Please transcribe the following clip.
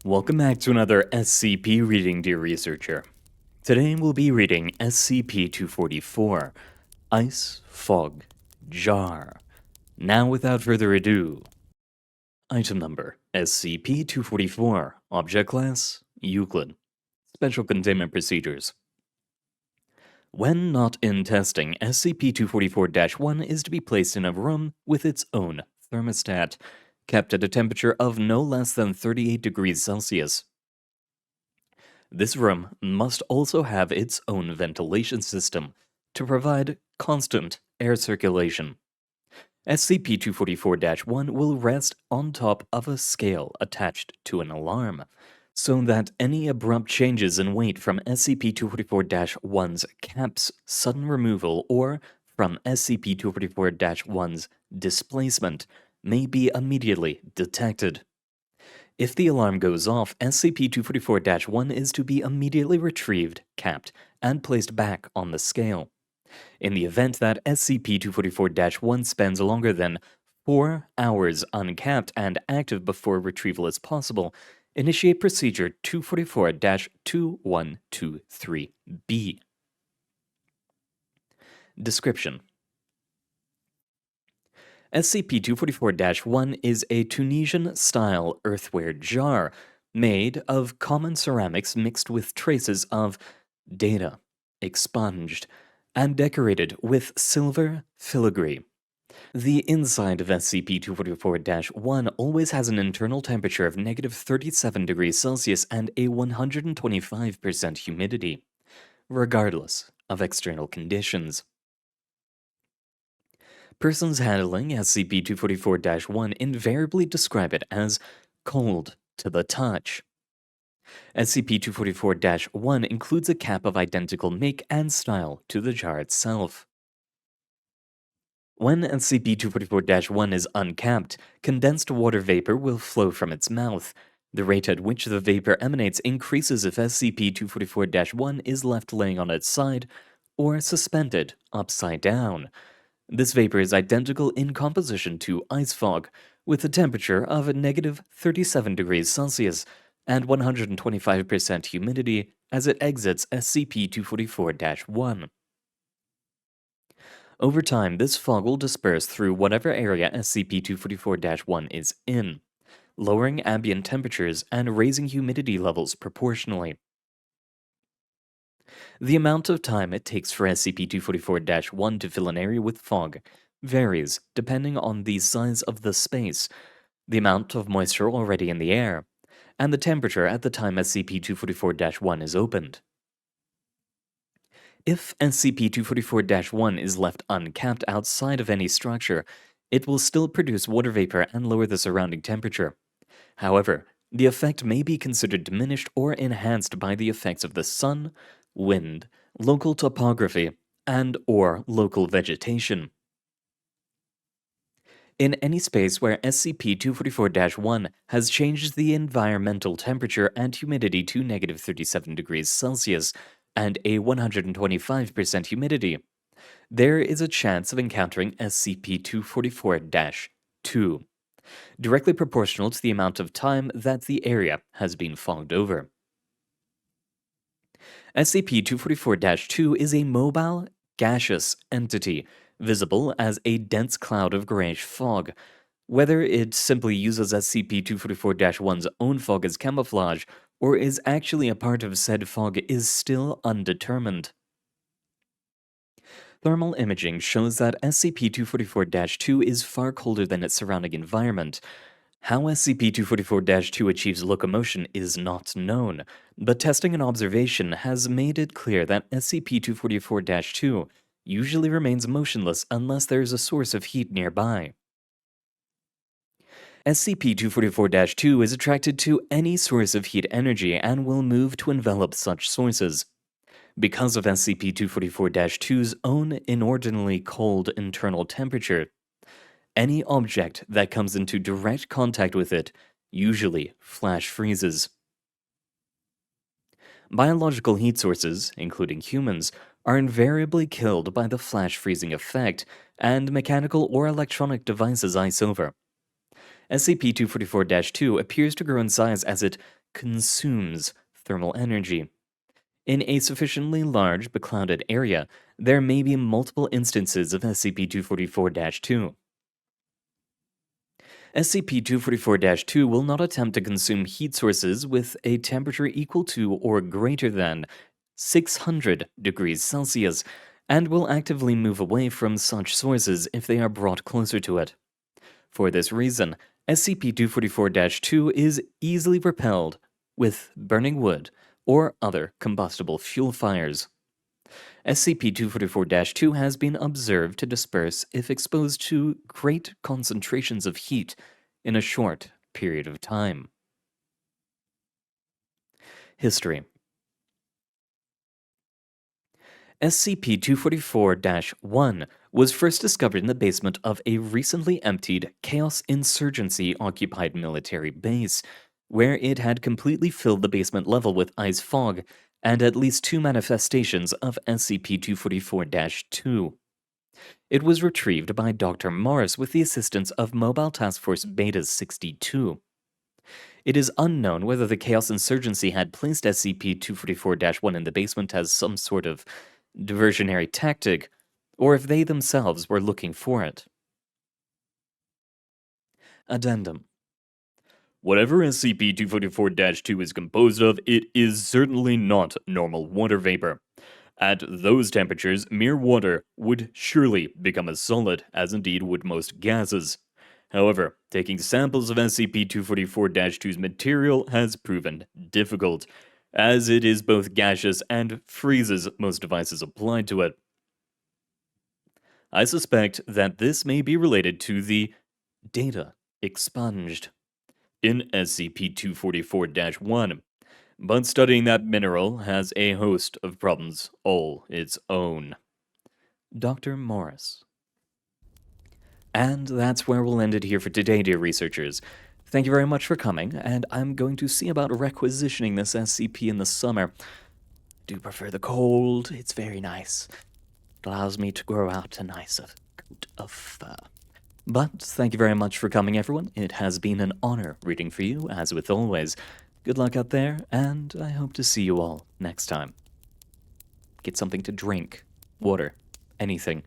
Welcome back to another SCP reading, dear researcher. Today we'll be reading SCP-244, Ice, Fog, Jar. Now without further ado, Item Number SCP-244, Object Class, Euclid. Special Containment Procedures. When not in testing, SCP-244-1 is to be placed in a room with its own thermostat, kept at a temperature of no less than 38 degrees Celsius. This room must also have its own ventilation system to provide constant air circulation. SCP-244-1 will rest on top of a scale attached to an alarm, so that any abrupt changes in weight from SCP-244-1's cap's sudden removal or from SCP-244-1's displacement may be immediately detected. If the alarm goes off, SCP-244-1 is to be immediately retrieved, capped, and placed back on the scale. In the event that SCP-244-1 spends longer than 4 hours uncapped and active before retrieval is possible, initiate Procedure 244-2123-B. Description: SCP-244-1 is a Tunisian-style earthenware jar made of common ceramics mixed with traces of data, expunged, and decorated with silver filigree. The inside of SCP-244-1 always has an internal temperature of -37 degrees Celsius and a 125% humidity, regardless of external conditions. Persons handling SCP-244-1 invariably describe it as cold to the touch. SCP-244-1 includes a cap of identical make and style to the jar itself. When SCP-244-1 is uncapped, condensed water vapor will flow from its mouth. The rate at which the vapor emanates increases if SCP-244-1 is left laying on its side or suspended upside down. This vapor is identical in composition to ice fog, with a temperature of -37 degrees Celsius and 125% humidity as it exits SCP-244-1. Over time, this fog will disperse through whatever area SCP-244-1 is in, lowering ambient temperatures and raising humidity levels proportionally. The amount of time it takes for SCP-244-1 to fill an area with fog varies depending on the size of the space, the amount of moisture already in the air, and the temperature at the time SCP-244-1 is opened. If SCP-244-1 is left uncapped outside of any structure, it will still produce water vapor and lower the surrounding temperature. However, the effect may be considered diminished or enhanced by the effects of the sun, wind, local topography, and/or local vegetation. In any space where SCP-244-1 has changed the environmental temperature and humidity to -37 degrees Celsius and a 125% humidity, there is a chance of encountering SCP-244-2, directly proportional to the amount of time that the area has been fogged over. SCP-244-2 is a mobile, gaseous entity, visible as a dense cloud of grayish fog. Whether it simply uses SCP-244-1's own fog as camouflage or is actually a part of said fog is still undetermined. Thermal imaging shows that SCP-244-2 is far colder than its surrounding environment. How SCP-244-2 achieves locomotion is not known, but testing and observation has made it clear that SCP-244-2 usually remains motionless unless there is a source of heat nearby. SCP-244-2 is attracted to any source of heat energy and will move to envelop such sources. Because of SCP-244-2's own inordinately cold internal temperature, any object that comes into direct contact with it usually flash freezes. Biological heat sources, including humans, are invariably killed by the flash freezing effect, and mechanical or electronic devices ice over. SCP-244-2 appears to grow in size as it consumes thermal energy. In a sufficiently large beclouded area, there may be multiple instances of SCP-244-2. SCP-244-2 will not attempt to consume heat sources with a temperature equal to or greater than 600 degrees Celsius, and will actively move away from such sources if they are brought closer to it. For this reason, SCP-244-2 is easily repelled with burning wood or other combustible fuel fires. SCP-244-2 has been observed to disperse if exposed to great concentrations of heat in a short period of time. History. SCP-244-1 was first discovered in the basement of a recently emptied Chaos Insurgency-occupied military base, where it had completely filled the basement level with ice fog and at least 2 manifestations of SCP-244-2. It was retrieved by Dr. Morris with the assistance of Mobile Task Force Beta 62. It is unknown whether the Chaos Insurgency had placed SCP-244-1 in the basement as some sort of diversionary tactic, or if they themselves were looking for it. Addendum. Whatever SCP-244-2 is composed of, it is certainly not normal water vapor. At those temperatures, mere water would surely become a solid, as indeed would most gases. However, taking samples of SCP-244-2's material has proven difficult, as it is both gaseous and freezes most devices applied to it. I suspect that this may be related to the data expunged in SCP-244-1, but studying that mineral has a host of problems all its own. Dr. Morris. And that's where we'll end it here for today, dear researchers. Thank you very much for coming, and I'm going to see about requisitioning this SCP in the summer. I do prefer the cold, it's very nice. It allows me to grow out a nicer coat of fur. But thank you very much for coming, everyone. It has been an honor reading for you, as with always. Good luck out there, and I hope to see you all next time. Get something to drink, water, anything.